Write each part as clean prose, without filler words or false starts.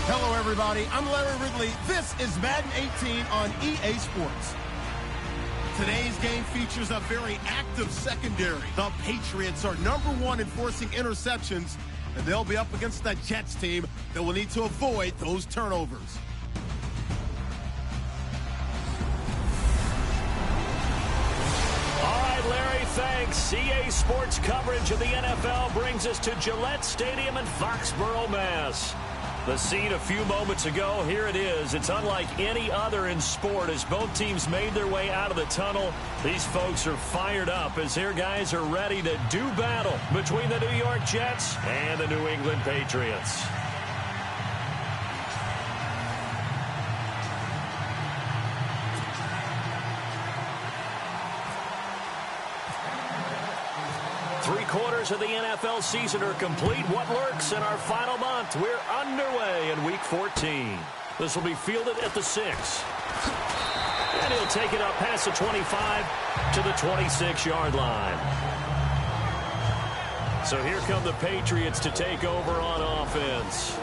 Hello, everybody. I'm Larry Ridley. This is Madden 18 on EA Sports. Today's game features a very active secondary. The Patriots are #1 in forcing interceptions, and they'll be up against the Jets team that will need to avoid those turnovers. All right, Larry, thanks. EA Sports coverage of the NFL brings us to Gillette Stadium in Foxborough, Mass. The scene a few moments ago, here it is. It's unlike any other in sport as both teams made their way out of the tunnel. These folks are fired up as their guys are ready to do battle between the New York Jets and the New England Patriots. Three-quarters of the NFL season are complete. What lurks in our final month? We're underway in Week 14. This will be fielded at the 6. And he'll take it up past the 25 to the 26-yard line. So here come the Patriots to take over on offense.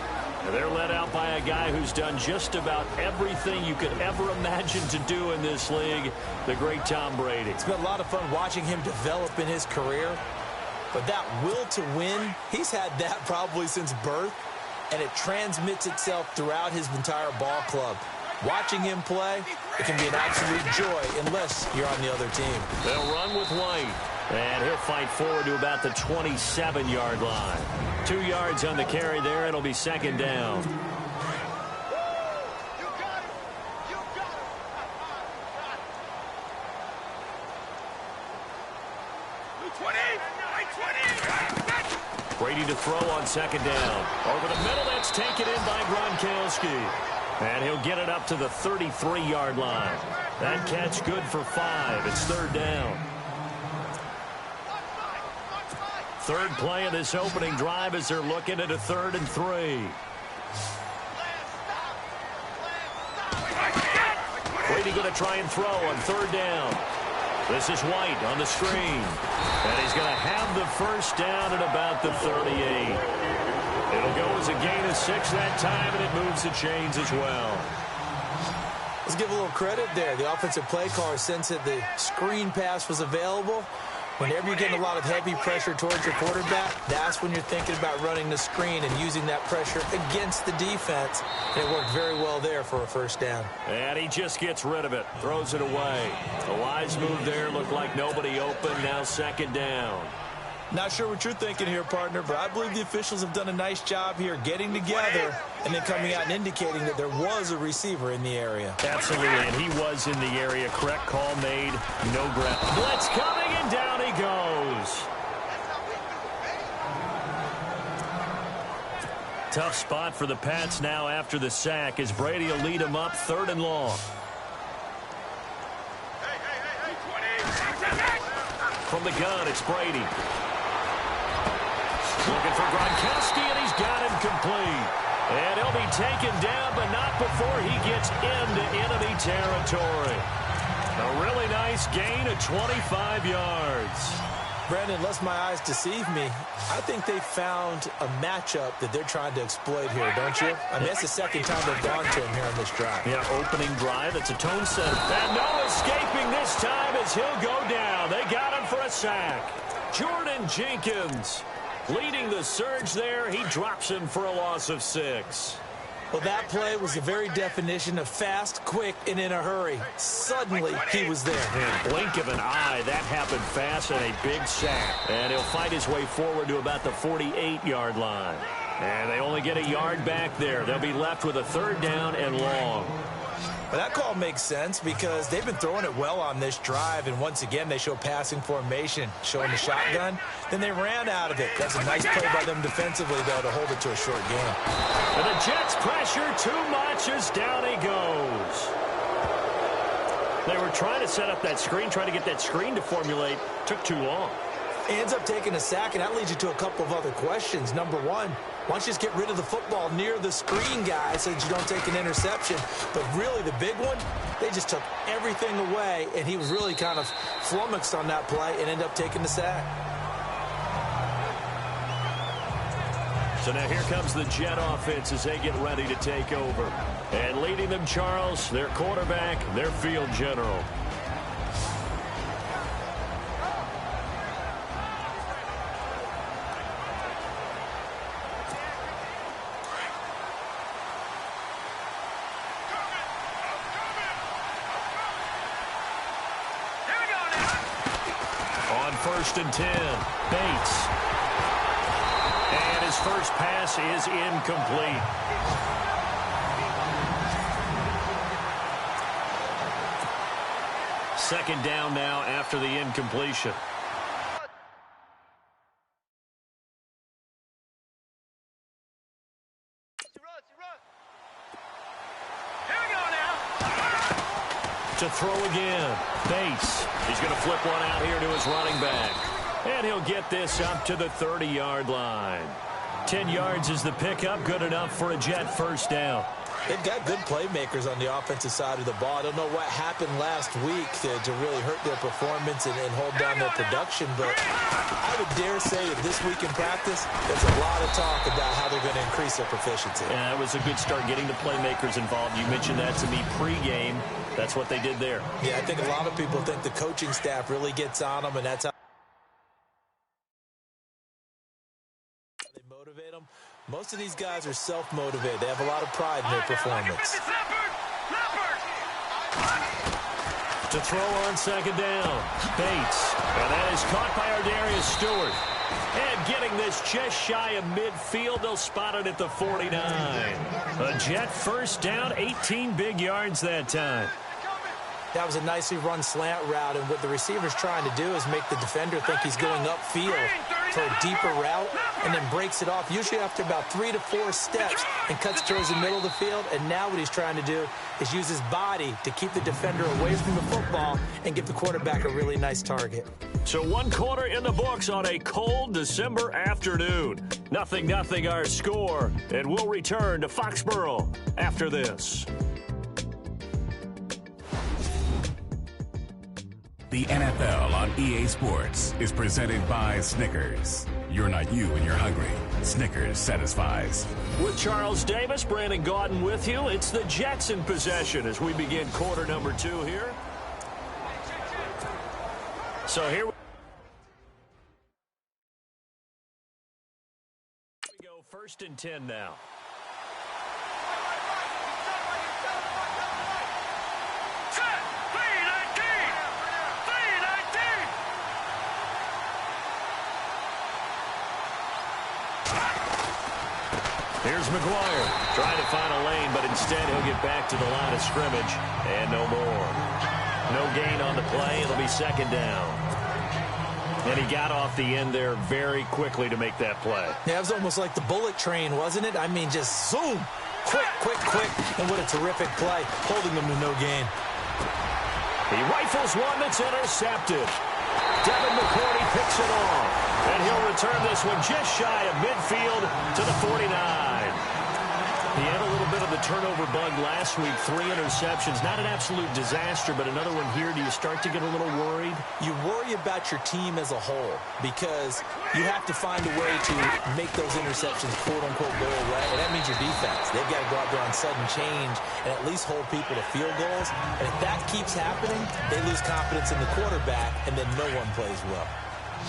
And they're led out by a guy who's done just about everything you could ever imagine to do in this league, the great Tom Brady. It's been a lot of fun watching him develop in his career. But that will to win, he's had that probably since birth, and it transmits itself throughout his entire ball club. Watching him play, it can be an absolute joy unless you're on the other team. They'll run with White, and he'll fight forward to about the 27-yard line. 2 yards on the carry there. It'll be second down. Brady to throw on second down. Over the middle, that's taken in by Gronkowski. And he'll get it up to the 33-yard line. That catch good for 5. It's third down. Third play of this opening drive as they're looking at a 3rd and 3. Brady going to try and throw on third down. This is White on the screen. And he's going to have the first down at about the 38. It'll go as a gain of 6 that time, and it moves the chains as well. Let's give a little credit there. The offensive play caller sensed that the screen pass was available. Whenever you're getting a lot of heavy pressure towards your quarterback, that's when you're thinking about running the screen and using that pressure against the defense. And it worked very well there for a first down. And he just gets rid of it, throws it away. A wise move there, looked like nobody open, now second down. Not sure what you're thinking here, partner, but I believe the officials have done a nice job here getting together and then coming out and indicating that there was a receiver in the area. Absolutely, and he was in the area. Correct call made, no ground. Blitz coming, and down he goes. Tough spot for the Pats now after the sack as Brady will lead them up 3rd and long. From the gun, it's Brady. Looking for Gronkowski, and he's got him complete. And he'll be taken down, but not before he gets into enemy territory. A really nice gain of 25 yards. Brandon, unless my eyes deceive me, I think they found a matchup that they're trying to exploit here, don't you? I mean, that's the second time they've gone to him here on this drive. Yeah, opening drive. It's a tone setter. And no escaping this time as he'll go down. They got him for a sack. Jordan Jenkins leading the surge there. He drops him for a loss of 6. Well, that play was the very definition of fast, quick, and in a hurry. Suddenly, he was there. In blink of an eye, that happened fast and a big sack. And he'll fight his way forward to about the 48-yard line. And they only get a yard back there. They'll be left with a 3rd down and long. But that call makes sense because they've been throwing it well on this drive, and once again they show passing formation, showing the shotgun. Then they ran out of it. That's a nice play by them defensively, though, to hold it to a short game. And the Jets pressure too much as down he goes. They were trying to set up that screen, trying to get that screen to formulate. Took too long. He ends up taking a sack, and that leads you to a couple of other questions. Number one, why don't you just get rid of the football near the screen guy so that you don't take an interception? But really, the big one, they just took everything away, and he was really kind of flummoxed on that play and ended up taking the sack. So now here comes the Jet offense as they get ready to take over. And leading them, Charles, their quarterback, their field general. On 1st and 10, Bates. And his first pass is incomplete. Second down now after the incompletion. To throw again. Bates. He's going to flip one out here to his running back. And he'll get this up to the 30-yard line. 10 yards is the pickup. Good enough for a Jet first down. They've got good playmakers on the offensive side of the ball. I don't know what happened last week to really hurt their performance and hold down their production, but I would dare say that this week in practice, there's a lot of talk about how they're going to increase their proficiency. Yeah, that was a good start getting the playmakers involved. You mentioned that to me pregame. That's what they did there. Yeah, I think a lot of people think the coaching staff really gets on them, and that's how they motivate them. Most of these guys are self-motivated. They have a lot of pride in their performance. To throw on second down, Bates. And that is caught by Ardarius Stewart. And getting this just shy of midfield, they'll spot it at the 49. A Jet first down, 18 big yards that time. That was a nicely run slant route, and what the receiver's trying to do is make the defender think he's going upfield for a deeper route, and then breaks it off, usually after about 3 to 4 steps, and cuts towards the middle of the field. And now what he's trying to do is use his body to keep the defender away from the football and give the quarterback a really nice target. So 1 quarter in the books on a cold December afternoon. 0-0 our score, and we'll return to Foxborough after this. The NFL on EA Sports is presented by Snickers. You're not you when you're hungry. Snickers satisfies. With Charles Davis, Brandon Gaudin with you. It's the Jets in possession as we begin quarter number 2 here. So here we go, 1st and 10 now. Here's McGuire trying to find a lane, but instead he'll get back to the line of scrimmage, and no more. No gain on the play. It'll be second down. And he got off the end there very quickly to make that play. Yeah, it was almost like the bullet train, wasn't it? I mean, just zoom. Quick, quick, quick. And what a terrific play, holding them to no gain. He rifles one that's intercepted. Devin McCourty picks it off. And he'll return this one just shy of midfield to the 49. He had a little bit of the turnover bug last week. 3 interceptions. Not an absolute disaster, but another one here. Do you start to get a little worried? You worry about your team as a whole because you have to find a way to make those interceptions, quote-unquote, go away. And that means your defense. They've got to go out there on sudden change and at least hold people to field goals. And if that keeps happening, they lose confidence in the quarterback, and then no one plays well.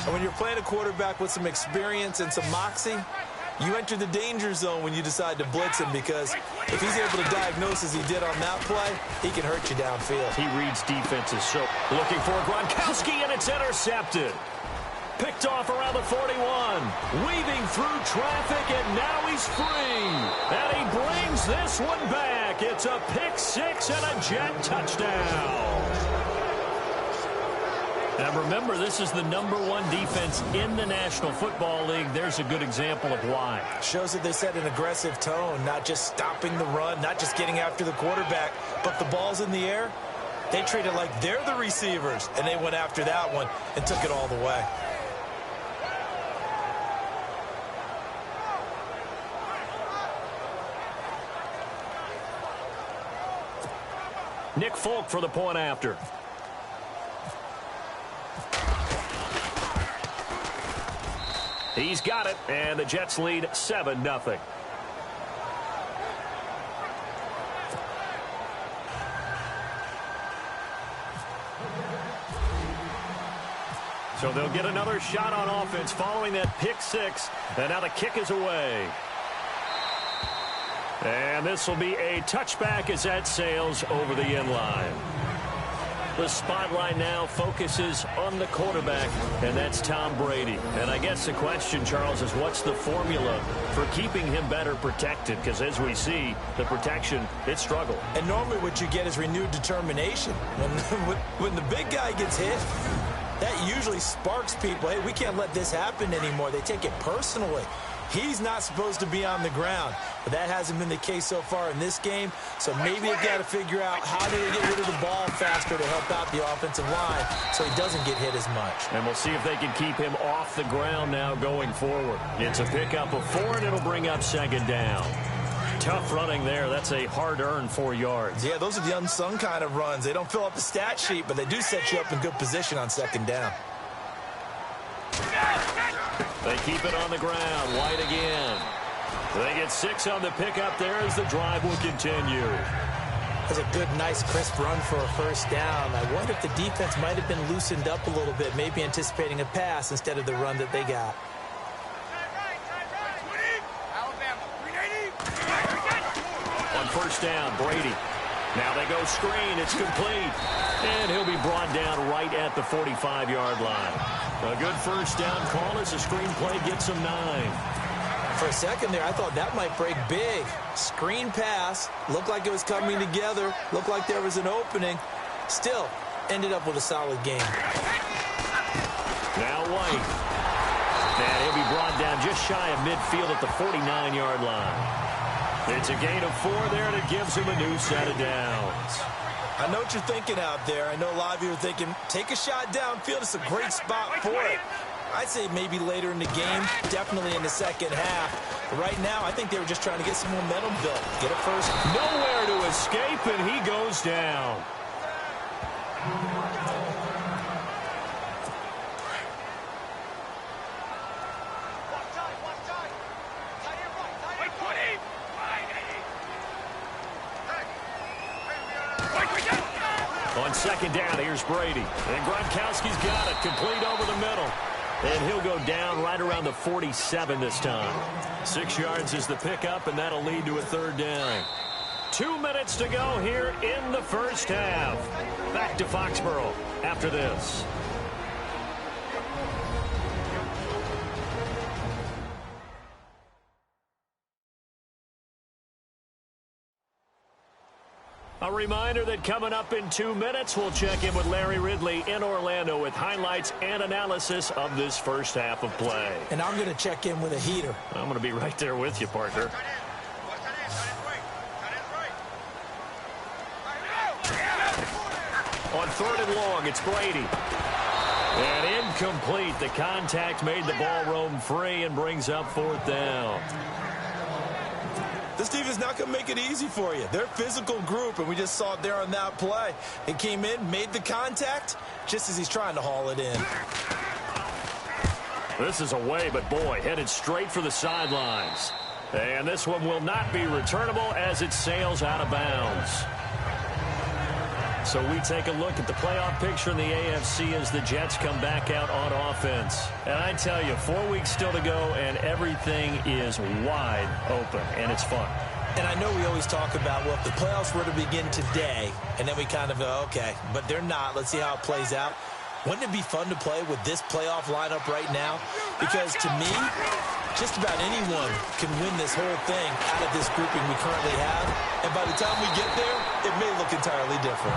And when you're playing a quarterback with some experience and some moxie, you enter the danger zone when you decide to blitz him, because if he's able to diagnose as he did on that play, he can hurt you downfield. He reads defenses. So looking for Gronkowski, and it's intercepted. Picked off around the 41. Weaving through traffic, and now he's free. And he brings this one back. It's a pick 6 and a Jet touchdown. Now remember, this is the #1 defense in the National Football League. There's a good example of why. Shows that they set an aggressive tone, not just stopping the run, not just getting after the quarterback, but the ball's in the air. They treat it like they're the receivers, and they went after that one and took it all the way. Nick Folk for the point after. He's got it, and the Jets lead 7-0. So they'll get another shot on offense following that pick six. And now the kick is away. And this will be a touchback as that sails over the end line. The spotlight now focuses on the quarterback, and that's Tom Brady. And I guess the question, Charles, is what's the formula for keeping him better protected? Because as we see, the protection, it struggled. And normally what you get is renewed determination. When the big guy gets hit, that usually sparks people. Hey, we can't let this happen anymore. They take it personally. He's not supposed to be on the ground, but that hasn't been the case so far in this game. So maybe they've got to figure out how do they get rid of the ball faster to help out the offensive line so he doesn't get hit as much. And we'll see if they can keep him off the ground now going forward. It's a pickup of 4, and it'll bring up second down. Tough running there. That's a hard-earned 4 yards. Yeah, those are the unsung kind of runs. They don't fill up the stat sheet, but they do set you up in good position on second down. They keep it on the ground. White again. They get 6 on the pickup there as the drive will continue. That's a good, nice, crisp run for a first down. I wonder if the defense might have been loosened up a little bit, maybe anticipating a pass instead of the run that they got. On first down, Brady. Now they go screen. It's complete. And he'll be brought down right at the 45-yard line. A good first down call as the screen play gets him 9. For a second there, I thought that might break big. Screen pass. Looked like it was coming together. Looked like there was an opening. Still, ended up with a solid game. Now White. And he'll be brought down just shy of midfield at the 49-yard line. It's a gain of 4 there, and it gives him a new set of downs. I know what you're thinking out there. I know a lot of you are thinking, take a shot downfield. It's a great spot for it. I'd say maybe later in the game, definitely in the second half. But right now, I think they were just trying to get some momentum built. Get it first. Nowhere to escape, and he goes down. On second down, here's Brady. And Gronkowski's got it, complete over the middle. And he'll go down right around the 47 this time. 6 yards is the pickup, and that'll lead to a third down. 2 minutes to go here in the first half. Back to Foxborough after this. A reminder that coming up in 2 minutes, we'll check in with Larry Ridley in Orlando with highlights and analysis of this first half of play. And I'm going to check in with a heater. I'm going to be right there with you, partner. On 3rd and long, it's Brady. And incomplete. The contact made the ball roam free and brings up 4th down. This defense is not going to make it easy for you. They're a physical group, and we just saw it there on that play. It came in, made the contact, just as he's trying to haul it in. This is away, but boy, headed straight for the sidelines. And this one will not be returnable as it sails out of bounds. So we take a look at the playoff picture in the AFC as the Jets come back out on offense. And I tell you, 4 weeks still to go, and everything is wide open, and it's fun. And I know we always talk about, well, if the playoffs were to begin today, and then we kind of go, okay, but they're not. Let's see how it plays out. Wouldn't it be fun to play with this playoff lineup right now? Because to me, just about anyone can win this whole thing out of this grouping we currently have. And by the time we get there, it may look entirely different.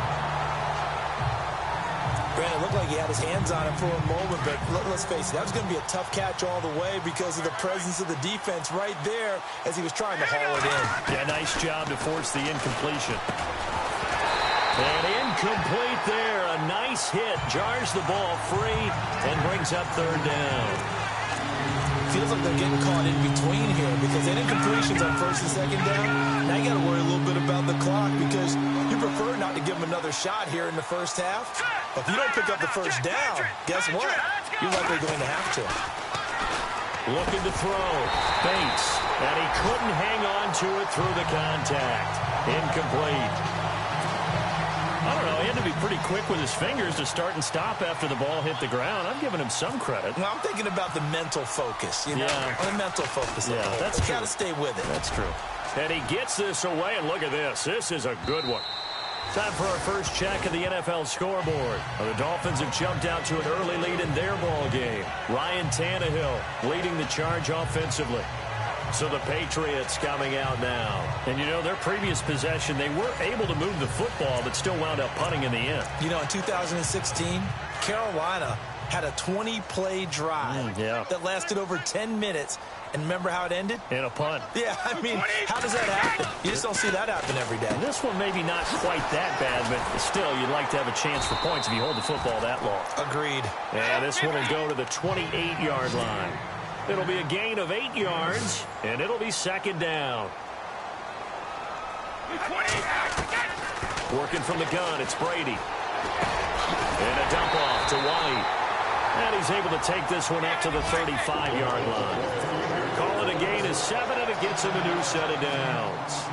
Brandon, it looked like he had his hands on it for a moment, but let's face it, that was going to be a tough catch all the way because of the presence of the defense right there as he was trying to haul it in. Yeah, nice job to force the incompletion. And incomplete there. A nice hit. Jars the ball free and brings up 3rd down. Feels like they're getting caught in between here because they incompletions on 1st and 2nd down. Now you got to worry a little bit about the clock because you prefer not to give them another shot here in the first half. But if you don't pick up the first down, guess what? You're likely going to have to. Looking to throw. Bates. And he couldn't hang on to it through the contact. Incomplete. I don't know. He had to be pretty quick with his fingers to start and stop after the ball hit the ground. I'm giving him some credit. Well, I'm thinking about the mental focus, you know? Yeah. The mental focus. Yeah, that's true. Got to stay with it. That's true. And he gets this away, and look at this. This is a good one. Time for our first check of the NFL scoreboard. The Dolphins have jumped out to an early lead in their ball game. Ryan Tannehill leading the charge offensively. So the Patriots coming out now. And, you know, their previous possession, they were able to move the football, but still wound up punting in the end. You know, in 2016, Carolina had a 20-play drive that lasted over 10 minutes. And remember how it ended? In a punt. Yeah, I mean, how does that happen? You just don't see that happen every day. This one maybe not quite that bad, but still, you'd like to have a chance for points if you hold the football that long. Agreed. And this one will go to the 28-yard line. It'll be a gain of 8 yards, and it'll be second down. Working from the gun, it's Brady. And a dump off to White. And he's able to take this one up to the 35-yard line. Call it a gain of 7, and it gets him a new set of downs.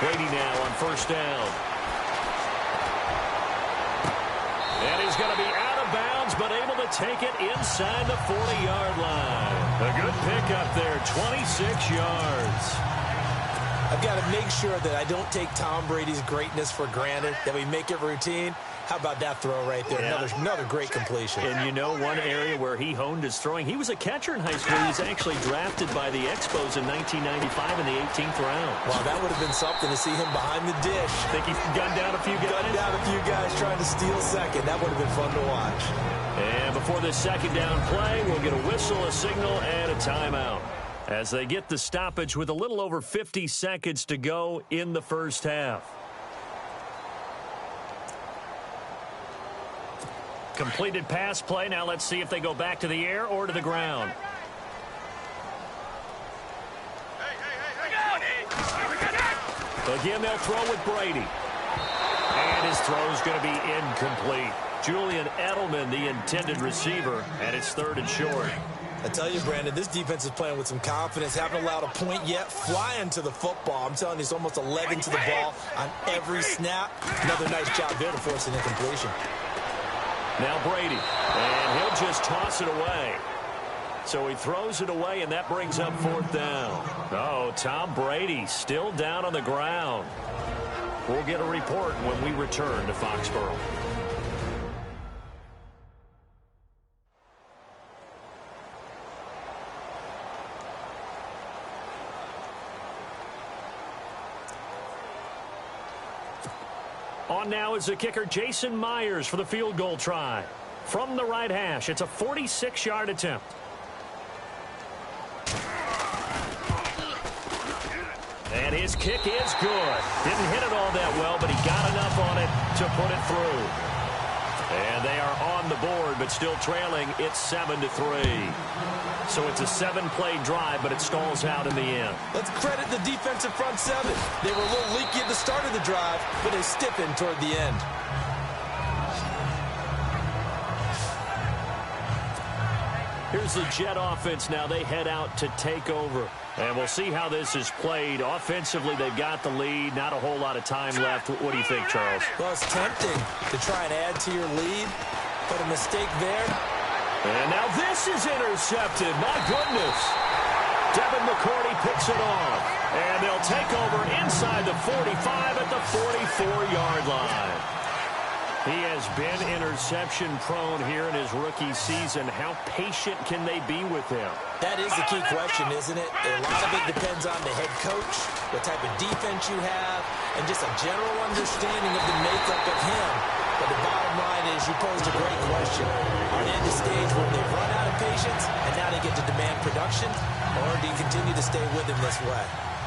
Brady now on first down. And he's going to be out of bounds, but able to take it inside the 40-yard line. A good pickup there, 26 yards. I've got to make sure that I don't take Tom Brady's greatness for granted, that we make it routine. How about that throw right there? Yeah. Another great completion. And you know one area where he honed his throwing? He was a catcher in high school. He was actually drafted by the Expos in 1995 in the 18th round. Wow, that would have been something to see him behind the dish. Think he gunned down a few guys? Gunned down a few guys trying to steal second. That would have been fun to watch. And before this second down play, we'll get a whistle, a signal, and a timeout. As they get the stoppage with a little over 50 seconds to go in the first half. Completed pass play. Now let's see if they go back to the air or to the ground. Again, they'll throw with Brady. And his throw's going to be incomplete. Julian Edelman, the intended receiver, and it's third and short. I tell you, Brandon, this defense is playing with some confidence. Haven't allowed a point yet. Flying to the football. I'm telling you, it's almost 11 to the ball on every snap. Another nice job there to force an incompletion. Now Brady, and he'll just toss it away. So he throws it away, and that brings up fourth down. Oh, Tom Brady still down on the ground. We'll get a report when we return to Foxborough. On now is the kicker, Jason Myers, for the field goal try. From the right hash, it's a 46-yard attempt. And his kick is good. Didn't hit it all that well, but he got enough on it to put it through. And they are on the board, but still trailing. It's 7-3. So it's a 7-play drive, but it stalls out in the end. Let's credit the defensive front seven. They were a little leaky at the start of the drive, but they stiffened toward the end. Here's the Jet offense now. They head out to take over. And we'll see how this is played. Offensively, they've got the lead. Not a whole lot of time left. What do you think, Charles? Well, it's tempting to try and add to your lead, but a mistake there. And now this is intercepted. My goodness. Devin McCourty picks it off. And they'll take over inside the 45 at the 44-yard line. He has been interception-prone here in his rookie season. How patient can they be with him? That is the key question, isn't it? A lot of it depends on the head coach, what type of defense you have, and just a general understanding of the makeup of him. But the bottom line is you posed a great question. Are they at the stage where they've run out of patience and now they get to demand production? Or do you continue to stay with him this way?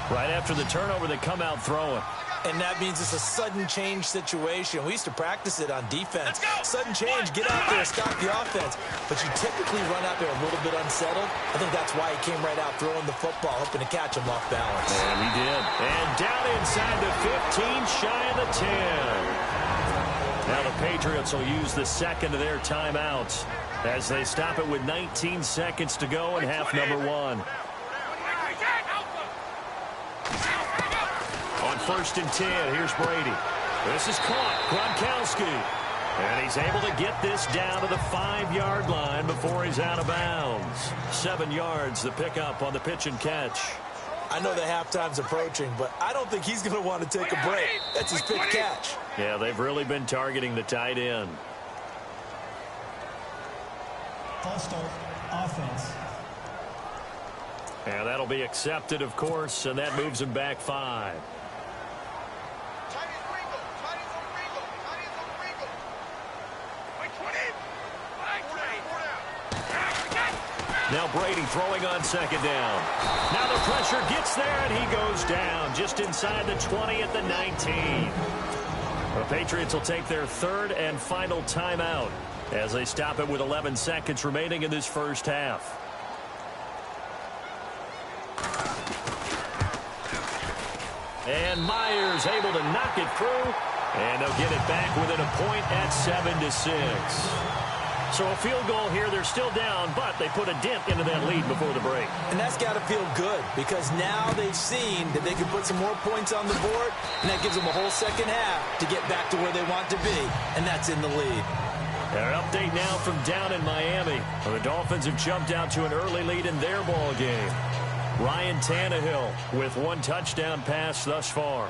Right after the turnover, they come out throwing. And that means it's a sudden change situation. We used to practice it on defense. Sudden change, get out there, stop the offense. But you typically run out there a little bit unsettled. I think that's why he came right out throwing the football, hoping to catch him off balance. And he did. And down inside the 15, shy of the 10. Now the Patriots will use the second of their timeouts as they stop it with 19 seconds to go in half number one. On 1st and 10, here's Brady. This is caught. Gronkowski. And he's able to get this down to the 5-yard line before he's out of bounds. 7 yards, the pickup on the pitch and catch. I know the halftime's approaching, but I don't think he's going to want to take a break. That's his pitch catch. Yeah, they've really been targeting the tight end. False start, offense. And that'll be accepted, of course, and that moves him back 5. Now Brady throwing on 2nd down. Now the pressure gets there, and he goes down just inside the 20 at the 19. The Patriots will take their 3rd and final timeout as they stop it with 11 seconds remaining in this first half. And Myers able to knock it through, and they'll get it back within a point at 7-6. So a field goal here. They're still down, but they put a dent into that lead before the break. And that's got to feel good because now they've seen that they can put some more points on the board, and that gives them a whole second half to get back to where they want to be, and that's in the lead. An update now from down in Miami. The Dolphins have jumped out to an early lead in their ball game. Ryan Tannehill with 1 touchdown pass thus far.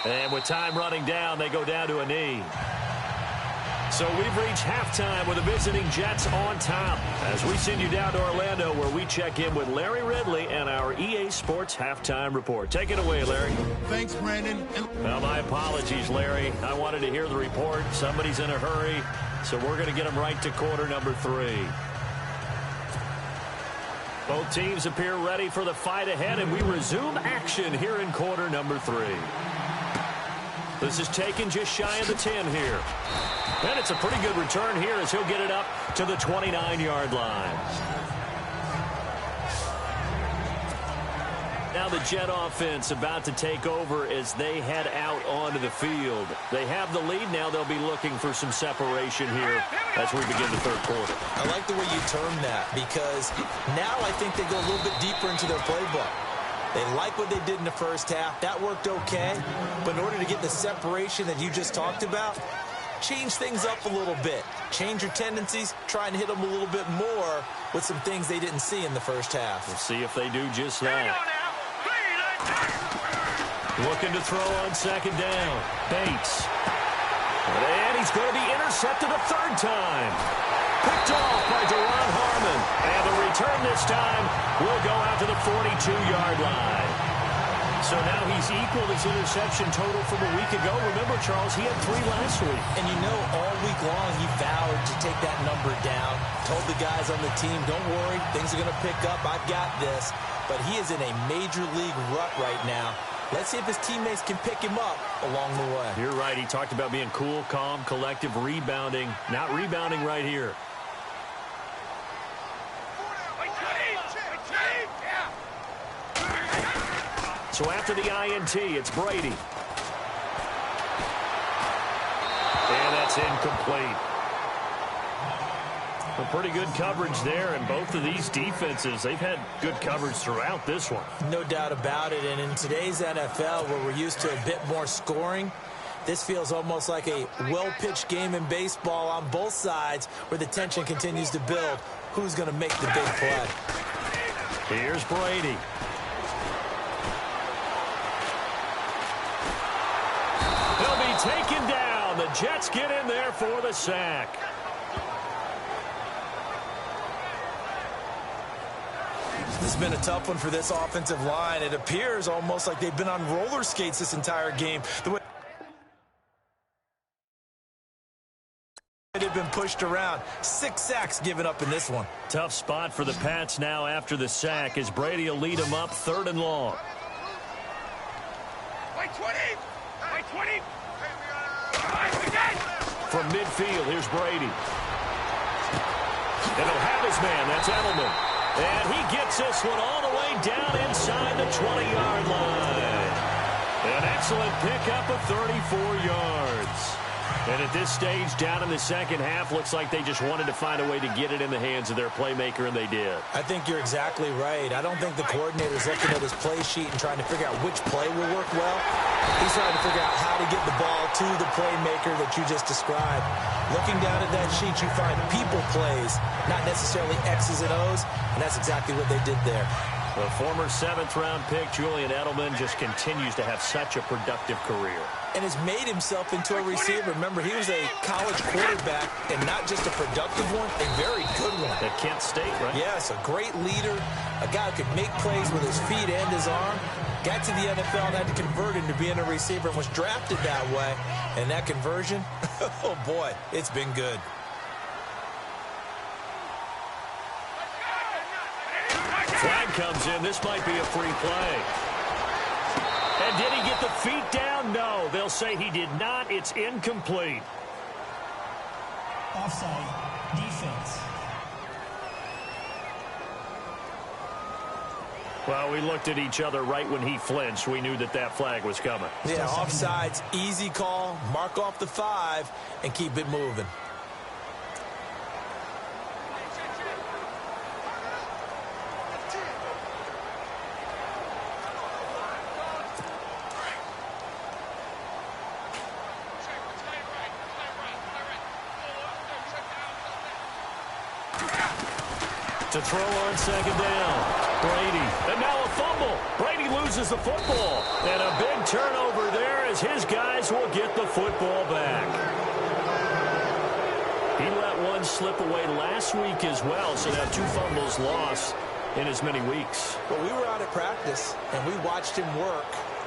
And with time running down, they go down to a knee. So we've reached halftime with the visiting Jets on top as we send you down to Orlando where we check in with Larry Ridley and our EA Sports Halftime Report. Take it away, Larry. Thanks, Brandon. Well, my apologies, Larry. I wanted to hear the report. Somebody's in a hurry, so we're going to get them right to quarter number 3. Both teams appear ready for the fight ahead, and we resume action here in quarter number 3. This is taken just shy of the 10 here. And it's a pretty good return here as he'll get it up to the 29-yard line. Now the Jet offense about to take over as they head out onto the field. They have the lead. Now they'll be looking for some separation here as we begin the 3rd quarter. I like the way you term that because now I think they go a little bit deeper into their playbook. They like what they did in the first half. That worked okay. But in order to get the separation that you just talked about, change things up a little bit. Change your tendencies. Try and hit them a little bit more with some things they didn't see in the first half. We'll see if they do just that. Looking to throw on 2nd down. Bates. And he's going to be intercepted a 3rd time. Picked off by Deron Harmon. And the return this time will go out to the 42-yard line. So now he's equaled his interception total from a week ago. Remember, Charles, he had 3 last week. And you know, all week long he vowed to take that number down. Told the guys on the team, don't worry, things are going to pick up. I've got this. But he is in a major league rut right now. Let's see if his teammates can pick him up along the way. You're right. He talked about being cool, calm, collective, rebounding. Not rebounding right here. So after the INT, it's Brady. And that's incomplete. A pretty good coverage there, and both of these defenses, they've had good coverage throughout this one. No doubt about it, and in today's NFL, where we're used to a bit more scoring, this feels almost like a well-pitched game in baseball on both sides where the tension continues to build. Who's going to make the big play? Here's Brady. He'll be taken down. The Jets get in there for the sack. This has been a tough one for this offensive line. It appears almost like they've been on roller skates this entire game. The way they've been pushed around. 6 sacks given up in this one. Tough spot for the Pats now after the sack as Brady will lead them up 3rd and long. From midfield, here's Brady. And he'll have his man. That's Edelman. And he gets this one all the way down inside the 20-yard line. An excellent pickup of 34 yards. And at this stage, down in the second half, looks like they just wanted to find a way to get it in the hands of their playmaker, and they did. I think you're exactly right. I don't think the coordinator's looking at his play sheet and trying to figure out which play will work well. He's trying to figure out how to get the ball to the playmaker that you just described. Looking down at that sheet, you find people plays, not necessarily X's and O's, and that's exactly what they did there. The former seventh-round pick, Julian Edelman, just continues to have such a productive career. And has made himself into a receiver. Remember, he was a college quarterback, and not just a productive one, a very good one. At Kent State, right? Yes, a great leader, a guy who could make plays with his feet and his arm. Got to the NFL and had to convert into being a receiver and was drafted that way. And that conversion, oh boy, it's been good. Flag comes in. This might be a free play. And did he get the feet down? No. They'll say he did not. It's incomplete. Offside. Defense. Well, we looked at each other right when he flinched. We knew that that flag was coming. Yeah, offsides, easy call. Mark off the 5 and keep it moving. To throw on second down. Brady. And now a fumble. Brady loses the football. And a big turnover there as his guys will get the football back. He let one slip away last week as well, so now 2 fumbles lost in as many weeks. Well, we were out at practice, and we watched him work.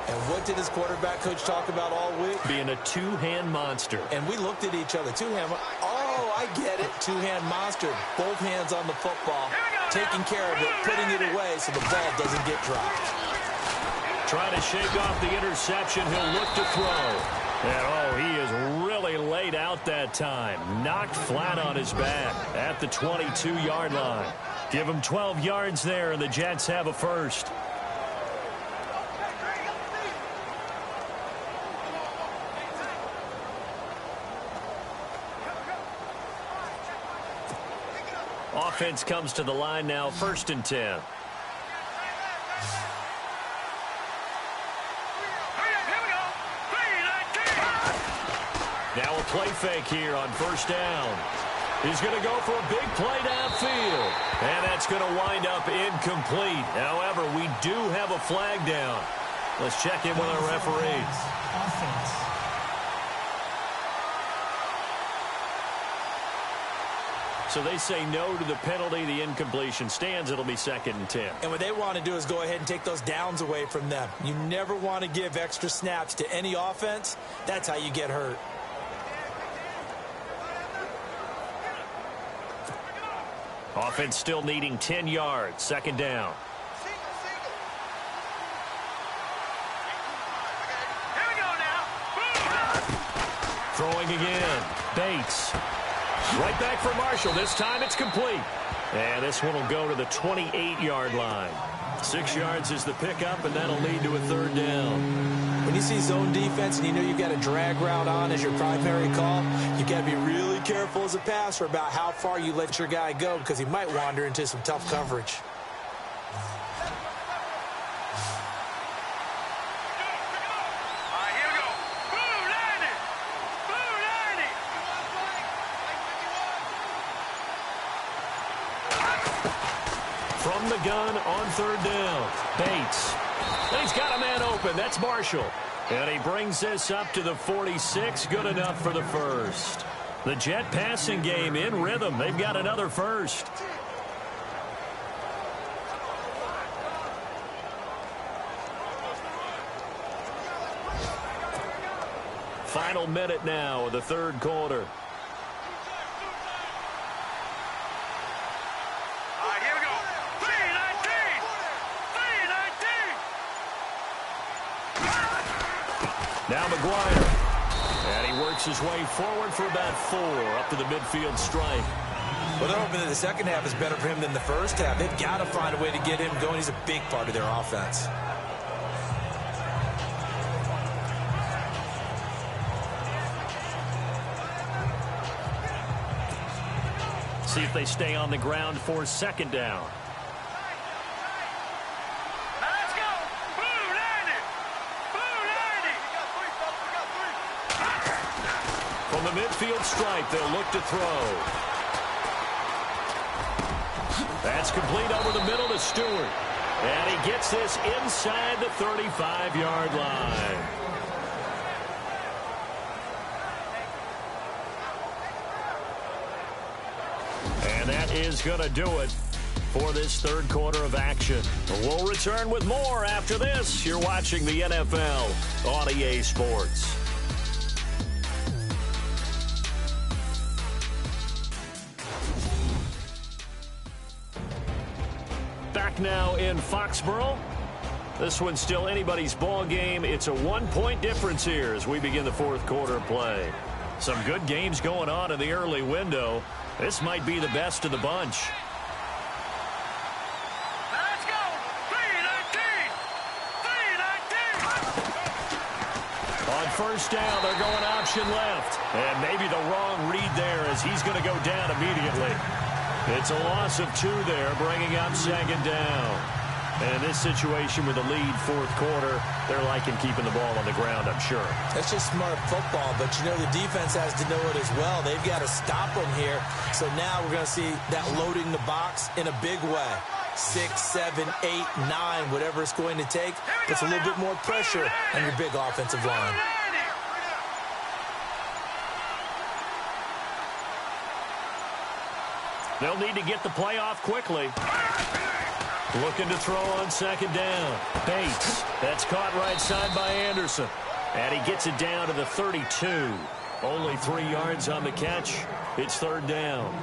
And what did his quarterback coach talk about all week? Being a two-hand monster. And we looked at each other. Two-hand. Oh, I get it. Two-hand monster. Both hands on the football. Taking care of it, putting it away so the ball doesn't get dropped. Trying to shake off the interception. He'll look to throw. And, oh, he is really laid out that time. Knocked flat on his back at the 22-yard line. Give him 12 yards there, and the Jets have a first. Offense comes to the line now, 1st and 10. Now a play fake here on 1st down. He's going to go for a big play downfield. And that's going to wind up incomplete. However, we do have a flag down. Let's check in with our referee. Offense. So they say no to the penalty. The incompletion stands. It'll be 2nd and 10. And what they want to do is go ahead and take those downs away from them. You never want to give extra snaps to any offense. That's how you get hurt. Offense still needing 10 yards. 2nd down. Here we go now. Throwing again. Bates. Right back for Marshall. This time it's complete. And this one will go to the 28-yard line. 6 yards is the pickup, and that'll lead to a 3rd down. When you see zone defense and you know you've got a drag route on as your primary call, you got to be really careful as a passer about how far you let your guy go because he might wander into some tough coverage. From the gun on 3rd down, Bates. And he's got a man open. That's Marshall. And he brings this up to the 46. Good enough for the first. The Jet passing game in rhythm. They've got another first. Final minute now of the 3rd quarter. Now McGuire. And he works his way forward for about 4 up to the midfield stripe. Well, they're hoping that the second half is better for him than the first half. They've got to find a way to get him going. He's a big part of their offense. See if they stay on the ground for second down. Let's go. Blue 90. Blue 90. From the midfield stripe, they'll look to throw. That's complete over the middle to Stewart. And he gets this inside the 35-yard line. And that is going to do it for this third quarter of action. We'll return with more after this. You're watching the NFL on EA Sports. Back now in Foxborough. This one's still anybody's ball game. It's a one-point difference here as we begin the fourth quarter play. Some good games going on in the early window. This might be the best of the bunch. Let's go. 319. 319. On first down, they're going option left. And maybe the wrong read there as he's going to go down immediately. It's a loss of 2 there, bringing up second down. And in this situation with the lead fourth quarter, they're liking keeping the ball on the ground, I'm sure. That's just smart football, but you know the defense has to know it as well. They've got to stop them here. So now we're going to see that loading the box in a big way. 6, 7, 8, 9, whatever it's going to take. Puts a little bit more pressure on your big offensive line. They'll need to get the play off quickly. Looking to throw on second down. Bates. That's caught right side by Anderson. And he gets it down to the 32. Only 3 yards on the catch. It's third down.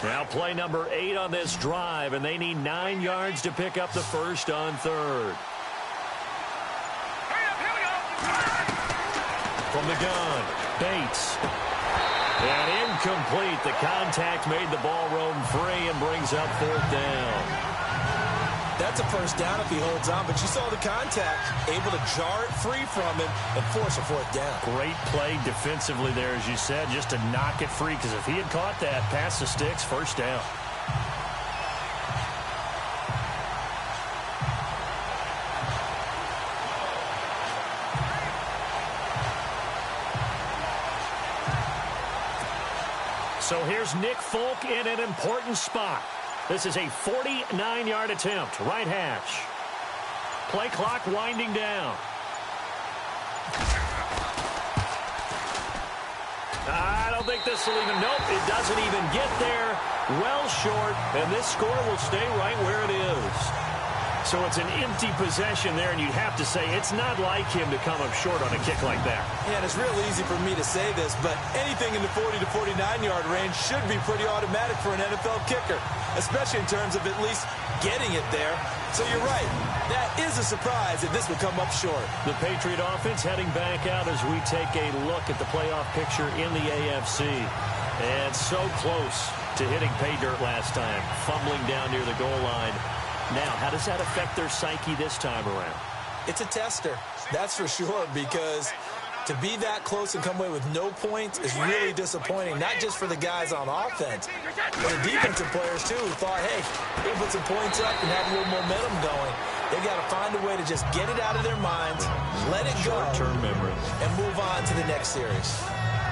Now play number 8 on this drive, and they need 9 yards to pick up the first on third. From the gun, Bates. And incomplete. The contact made the ball roam free and brings up fourth down. That's a first down if he holds on, but you saw the contact, able to jar it free from him and force a fourth down. Great play defensively there, as you said, just to knock it free, because if he had caught that, pass the sticks, first down. So here's Nick Folk in an important spot. This is a 49-yard attempt, right hash. Play clock winding down. I don't think this will even, nope, it doesn't even get there. Well short, and this score will stay right where it is. So it's an empty possession there, and you'd have to say it's not like him to come up short on a kick like that. Yeah, and it's real easy for me to say this, but anything in the 40 to 49-yard range should be pretty automatic for an NFL kicker, especially in terms of at least getting it there. So you're right. That is a surprise if this would come up short. The Patriot offense heading back out as we take a look at the playoff picture in the AFC. And so close to hitting pay dirt last time, fumbling down near the goal line. Now, how does that affect their psyche this time around? It's a tester, that's for sure, because to be that close and come away with no points is really disappointing, not just for the guys on offense, but the defensive players, too, who thought, hey, we'll put some points up and have a little momentum going. They've got to find a way to just get it out of their minds, let it go, short-term memory, and move on to the next series.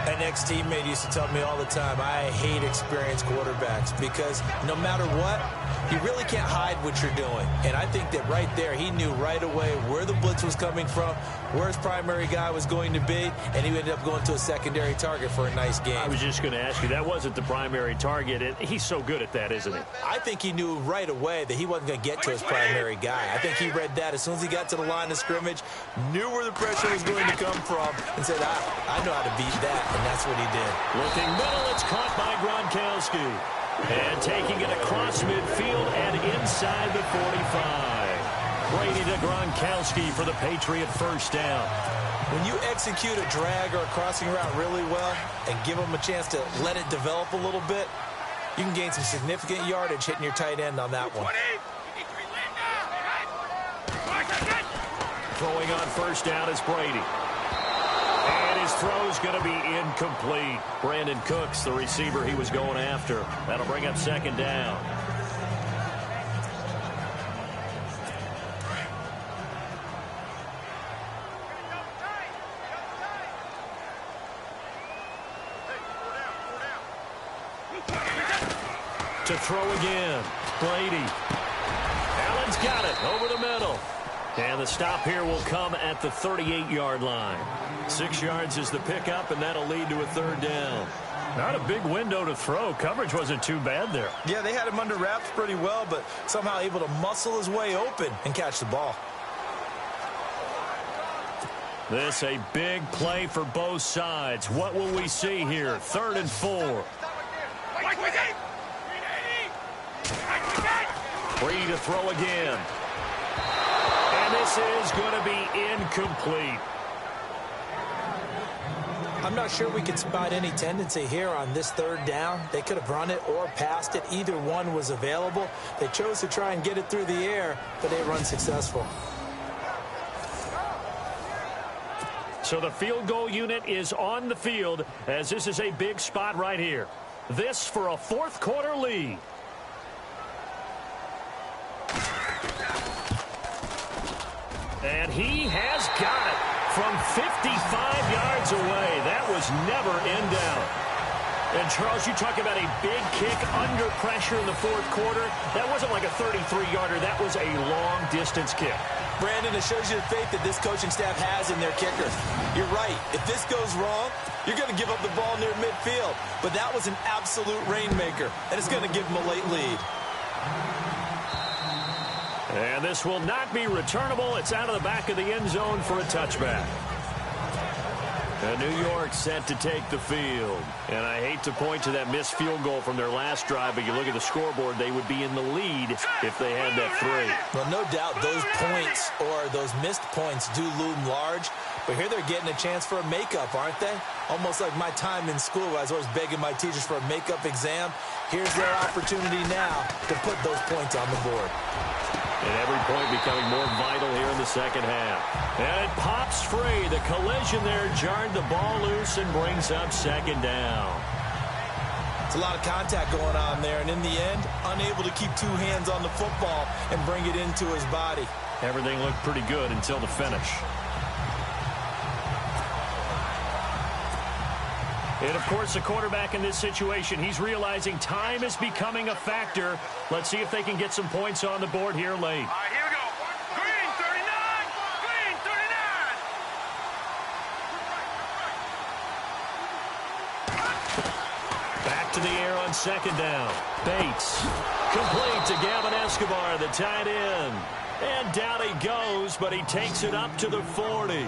An ex-teammate used to tell me all the time, I hate experienced quarterbacks because no matter what, You really can't hide what you're doing. And I think that right there, he knew right away where the blitz was coming from, where his primary guy was going to be, and he ended up going to a secondary target for a nice game. I was just going to ask you, that wasn't the primary target, and he's so good at that, isn't he? I think he knew right away that he wasn't going to get to his primary guy. I think he read that as soon as he got to the line of scrimmage, knew where the pressure was going to come from, and said, I know how to beat that, and that's what he did. Looking middle, it's caught by Gronkowski. And taking it across midfield and inside the 45. Brady to Gronkowski for the Patriot first down. When you execute a drag or a crossing route really well and give them a chance to let it develop a little bit, you can gain some significant yardage hitting your tight end on that one. Throwing on first down is Brady. And his throw's going to be incomplete. Brandon Cooks, the receiver he was going after. That'll bring up second down. To throw again, Brady. Allen's got it over the middle. And the stop here will come at the 38-yard line. 6 yards is the pickup, and that'll lead to a third down. Not a big window to throw. Coverage wasn't too bad there. Yeah, they had him under wraps pretty well, but somehow able to muscle his way open and catch the ball. This a big play for both sides. What will we see here? 3rd and 4. Free to throw again. And this is going to be incomplete. I'm not sure we could spot any tendency here on this third down. They could have run it or passed it. Either one was available. They chose to try and get it through the air, but they were unsuccessful. So the field goal unit is on the field as this is a big spot right here. This for a fourth quarter lead. And he has got it from 55 yards away. That was never in doubt. And, Charles, you talk about a big kick under pressure in the fourth quarter. That wasn't like a 33-yarder. That was a long-distance kick. Brandon, it shows you the faith that this coaching staff has in their kicker. You're right. If this goes wrong, you're going to give up the ball near midfield. But that was an absolute rainmaker, and it's going to give them a late lead. And this will not be returnable. It's out of the back of the end zone for a touchback. And New York set to take the field. And I hate to point to that missed field goal from their last drive, but you look at the scoreboard, they would be in the lead if they had that 3. Well, no doubt those points or those missed points do loom large. But here they're getting a chance for a makeup, aren't they? Almost like my time in school. I was always begging my teachers for a makeup exam. Here's their opportunity now to put those points on the board. And every point becoming more vital here in the second half. And it pops free. The collision there jarred the ball loose and brings up second down. It's a lot of contact going on there, and in the end, unable to keep 2 hands on the football and bring it into his body. Everything looked pretty good until the finish. And, of course, the quarterback in this situation, he's realizing time is becoming a factor. Let's see if they can get some points on the board here late. All right, here we go. Green 39. Green 39. Back to the air on second down. Bates. Complete to Gavin Escobar, the tight end. And down he goes, but he takes it up to the 40.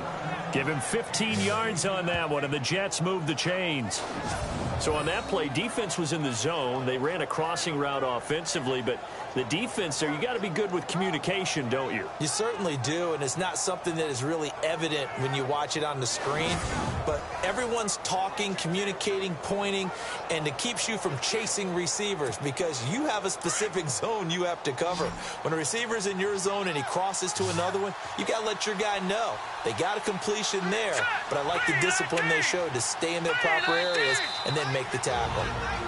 Give him 15 yards on that one, and the Jets move the chains. So on that play, defense was in the zone. They ran a crossing route offensively, but the defense there, you got to be good with communication, don't you? You certainly do, and it's not something that is really evident when you watch it on the screen. But everyone's talking, communicating, pointing, and it keeps you from chasing receivers because you have a specific zone you have to cover. When a receiver's in your zone and he crosses to another one, you got to let your guy know. They got a completion there, but I like the discipline they showed to stay in their proper areas and then make the tackle.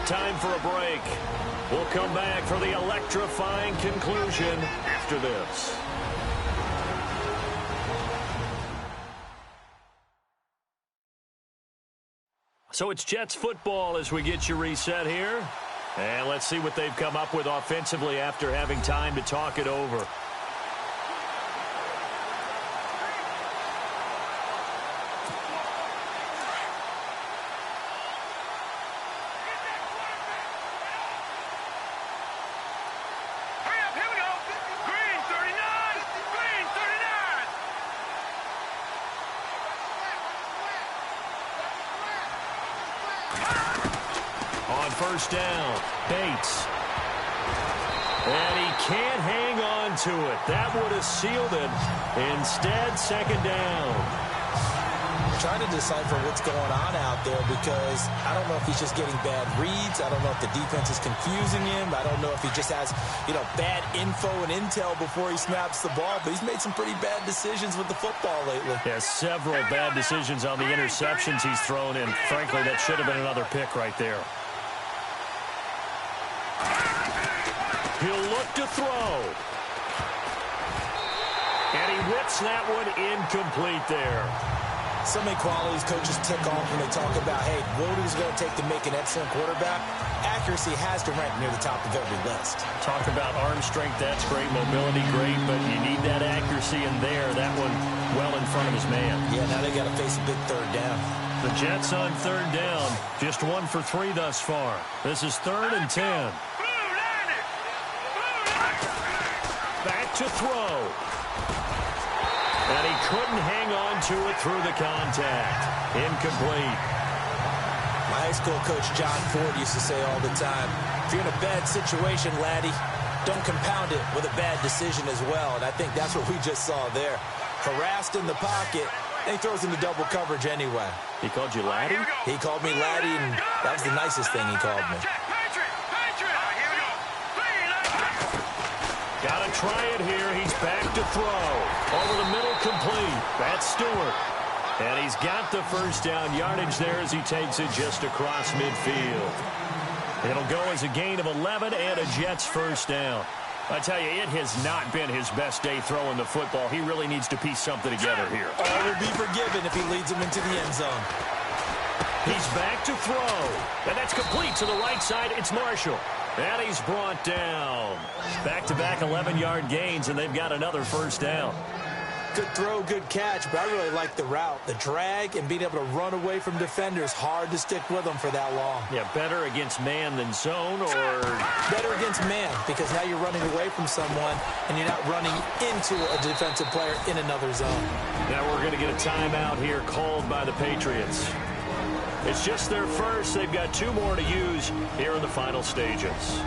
Time for a break. We'll come back for the electrifying conclusion after this. So it's Jets football as we get you reset here. And let's see what they've come up with offensively after having time to talk it over. First down, Bates. And he can't hang on to it. That would have sealed it. Instead, second down. I'm trying to decipher what's going on out there because I don't know if he's just getting bad reads. I don't know if the defense is confusing him. I don't know if he just has, bad info and intel before he snaps the ball. But he's made some pretty bad decisions with the football lately. Yeah, several bad decisions on the interceptions he's thrown in. Frankly, that should have been another pick right there. He'll look to throw. And he whips that one incomplete there. So many qualities coaches tick off when they talk about, hey, what is it going to take to make an excellent quarterback? Accuracy has to rank near the top of every list. Talk about arm strength, that's great. Mobility, great. But you need that accuracy in there. That one well in front of his man. Yeah, now they got to face a big third down. The Jets on third down. Just 1 for 3 thus far. This is 3rd and 10. Back to throw. And he couldn't hang on to it through the contact. Incomplete. My high school coach, John Ford, used to say all the time, if you're in a bad situation, laddie, don't compound it with a bad decision as well. And I think that's what we just saw there. Harassed in the pocket, and he throws into double coverage anyway. He called you laddie? He called me laddie, and that was the nicest thing he called me. Got to try it here. He's back to throw. Over the middle, complete. That's Stewart. And he's got the first down yardage there as he takes it just across midfield. It'll go as a gain of 11 and a Jets first down. I tell you, it has not been his best day throwing the football. He really needs to piece something together here. All will be forgiven if he leads him into the end zone. He's back to throw. And that's complete to the right side. It's Marshall. And he's brought down. Back-to-back 11-yard gains, and they've got another first down. Good throw, good catch, but I really like the route. The drag and being able to run away from defenders, hard to stick with them for that long. Yeah, better against man than zone, or? Better against man, because now you're running away from someone, and you're not running into a defensive player in another zone. Now we're going to get a timeout here called by the Patriots. It's just their first. They've got 2 more to use here in the final stages.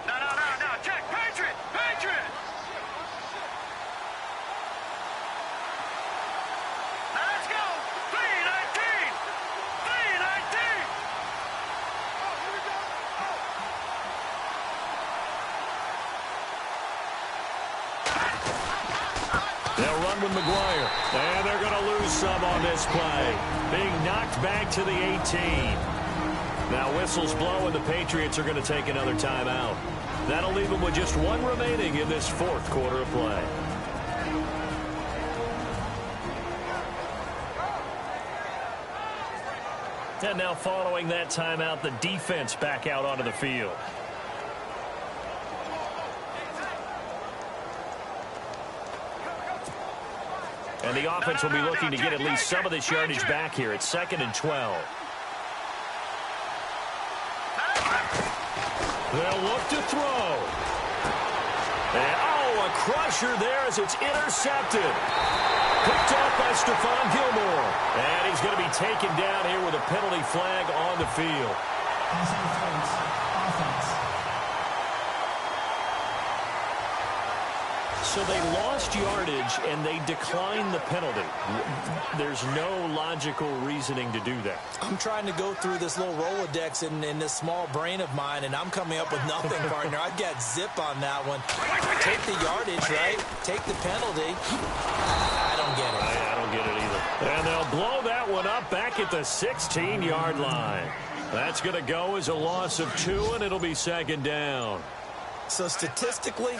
No, check, Patriot! Now let's go! 3-19! They'll run with McGuire. And they're going to lose some on this play. Being knocked back to the 18. Now whistles blow, and the Patriots are going to take another timeout. That'll leave them with just 1 remaining in this 4th quarter of play. And now following that timeout, the defense back out onto the field. And the offense will be looking to get at least some of this yardage back here. It's 2nd and 12. They'll look to throw. And, a crusher there as it's intercepted. Picked off by Stephon Gilmore. And he's going to be taken down here with a penalty flag on the field. So they lost yardage, and they declined the penalty. There's no logical reasoning to do that. I'm trying to go through this little Rolodex in this small brain of mine, and I'm coming up with nothing, partner. I've got zip on that one. Take the yardage, right? Take the penalty. I don't get it. I don't get it either. And they'll blow that one up back at the 16-yard line. That's going to go as a loss of 2, and it'll be 2nd down. So statistically,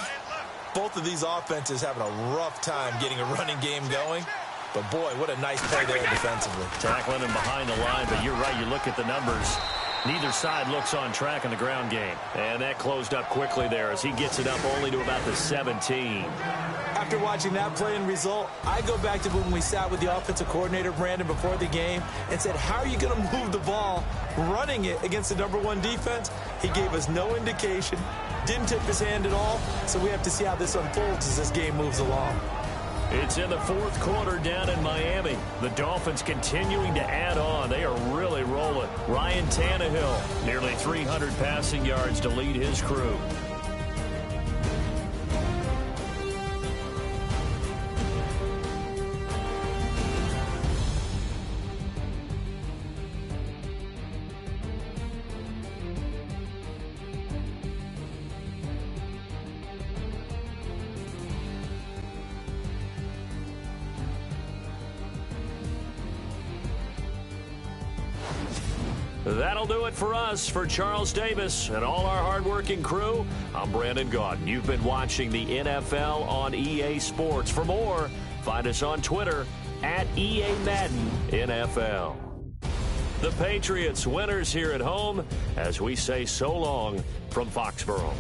Both of these offenses having a rough time getting a running game going. But, boy, what a nice play there defensively. Tackling him behind the line, but you're right. You look at the numbers. Neither side looks on track in the ground game. And that closed up quickly there as he gets it up only to about the 17. After watching that play and result, I go back to when we sat with the offensive coordinator, Brandon, before the game and said, how are you going to move the ball running it against the #1 defense? He gave us no indication, didn't tip his hand at all, so we have to see how this unfolds as this game moves along. It's in the fourth quarter down in Miami. The Dolphins continuing to add on. They are really rolling. Ryan Tannehill, nearly 300 passing yards to lead his crew. That'll do it for us. For Charles Davis and all our hardworking crew, I'm Brandon Gaudin. You've been watching the NFL on EA Sports. For more, find us on Twitter at EA Madden NFL. The Patriots winners here at home as we say so long from Foxborough.